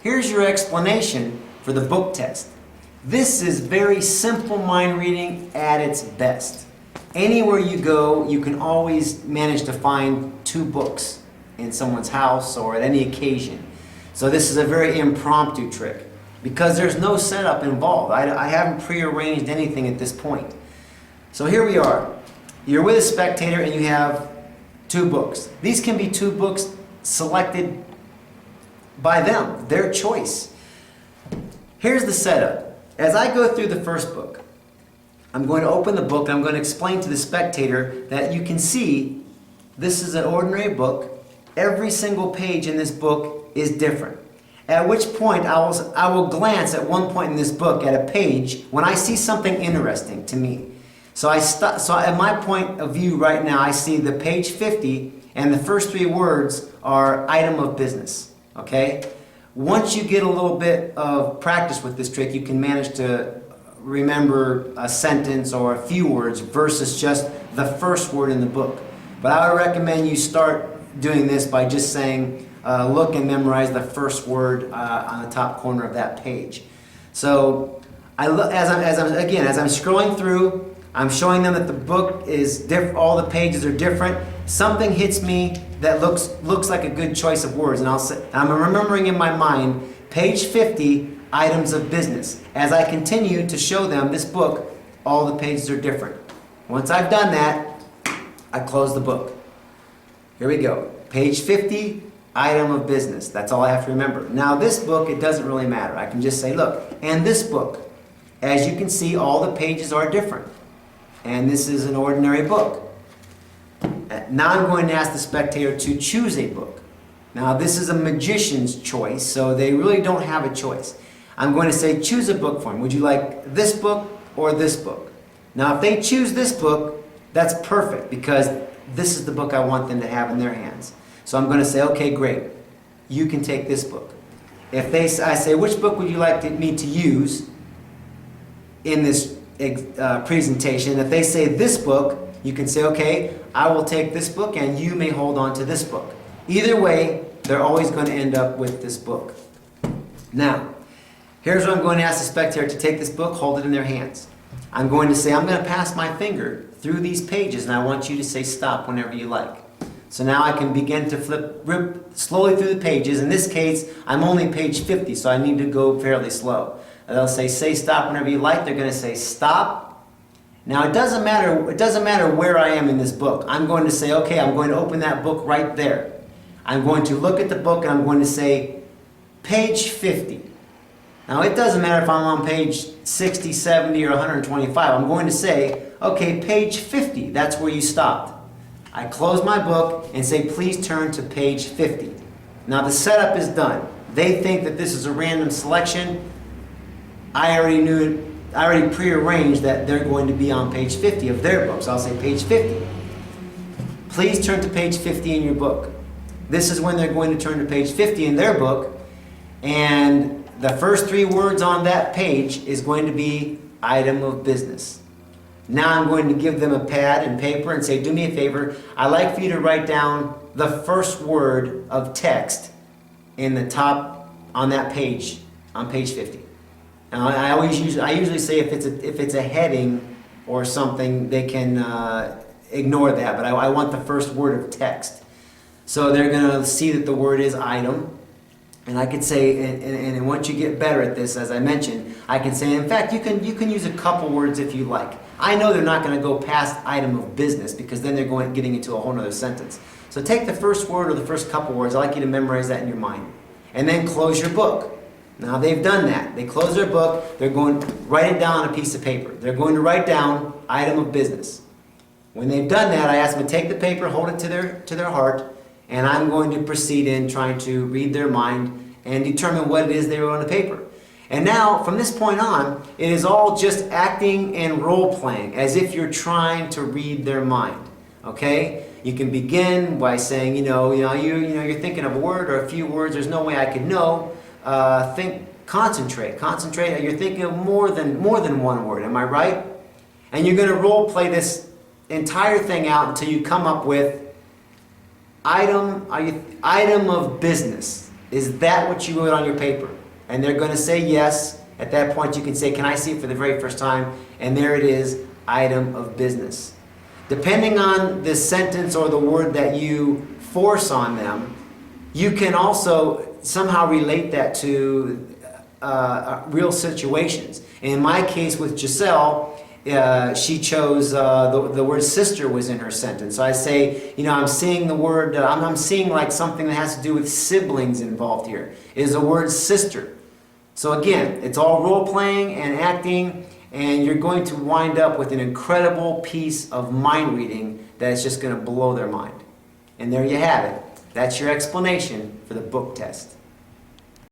Here's your explanation for the book test. This is very simple mind reading at its best. Anywhere you go, you can always manage to find 2 books in someone's house or at any occasion. So this is a very impromptu trick because there's no setup involved. I haven't prearranged anything at this point. So here we are. You're with a spectator and you have 2 books. These can be 2 books selected by them, their choice. Here's the setup. As I go through the first book, I'm going to open the book and I'm going to explain to the spectator that you can see this is an ordinary book. Every single page in this book is different. At which point I will glance at one point in this book at a page when I see something interesting to me. So at my point of view right now, I see the page 50 and the first 3 words are item of business. Okay? Once you get a little bit of practice with this trick, you can manage to remember a sentence or a few words versus just the first word in the book. But I would recommend you start doing this by just saying, look and memorize the first word on the top corner of that page. So as I'm scrolling through, I'm showing them that the book is different. All the pages are different. Something hits me that looks like a good choice of words, and I'm remembering in my mind page 50, items of business. As I continue to show them this book, all the pages are different. Once I've done that, I close the book. Here we go. Page 50, item of business. That's all I have to remember. Now this book, it doesn't really matter. I can just say, look, and this book, as you can see, all the pages are different. And this is an ordinary book. Now I'm going to ask the spectator to choose a book. Now this is a magician's choice, so they really don't have a choice. I'm going to say, choose a book for them. Would you like this book or this book? Now if they choose this book, that's perfect because this is the book I want them to have in their hands. So I'm going to say, okay, great. You can take this book. If I say, which book would you like me to use in this presentation? If they say this book, you can say, okay, I will take this book and you may hold on to this book. Either way, they're always going to end up with this book. Now, here's what I'm going to ask the spectator to take this book, hold it in their hands. I'm going to say, I'm going to pass my finger through these pages and I want you to say stop whenever you like. So now I can begin to rip slowly through the pages. In this case, I'm only page 50, so I need to go fairly slow. They'll say stop whenever you like. They're going to say stop. Now it doesn't matter where I am in this book. I'm going to say, okay, I'm going to open that book right there. I'm going to look at the book and I'm going to say page 50. Now it doesn't matter if I'm on page 60, 70, or 125. I'm going to say, okay, page 50, that's where you stopped. I close my book and say, please turn to page 50. Now the setup is done. They think that this is a random selection. I already prearranged that they're going to be on page 50 of their book. So I'll say page 50. Please turn to page 50 in your book. This is when they're going to turn to page 50 in their book. And the first 3 words on that page is going to be item of business. Now I'm going to give them a pad and paper and say, do me a favor. I'd like for you to write down the first word of text in the top on that page, on page 50. Now, I usually say if it's a heading or something, they can ignore that, but I want the first word of text. So they're going to see that the word is item, and I could say, and once you get better at this, as I mentioned, I can say, in fact, you can use a couple words if you like. I know they're not going to go past item of business because then they're getting into a whole other sentence. So take the first word or the first couple words. I'd like you to memorize that in your mind, and then close your book. Now they've done that. They close their book. They're going to write it down on a piece of paper. They're going to write down item of business. When they've done that, I ask them to take the paper, hold it to their heart, and I'm going to proceed in trying to read their mind and determine what it is they wrote on the paper. And now, from this point on, it is all just acting and role-playing, as if you're trying to read their mind. Okay? You can begin by saying, you're thinking of a word or a few words. There's no way I could know. Concentrate. You're thinking of more than one word. Am I right? And you're going to role play this entire thing out until you come up with item of business. Is that what you wrote on your paper? And they're going to say yes. At that point, you can say, can I see it for the very first time? And there it is, item of business. Depending on the sentence or the word that you force on them, you can also somehow relate that to real situations. In my case with Giselle, she chose the word sister was in her sentence. So I say, I'm seeing the word, I'm seeing like something that has to do with siblings involved here. Is the word sister. So again, it's all role playing and acting, and you're going to wind up with an incredible piece of mind reading that is just going to blow their mind. And there you have it. That's your explanation for the book test.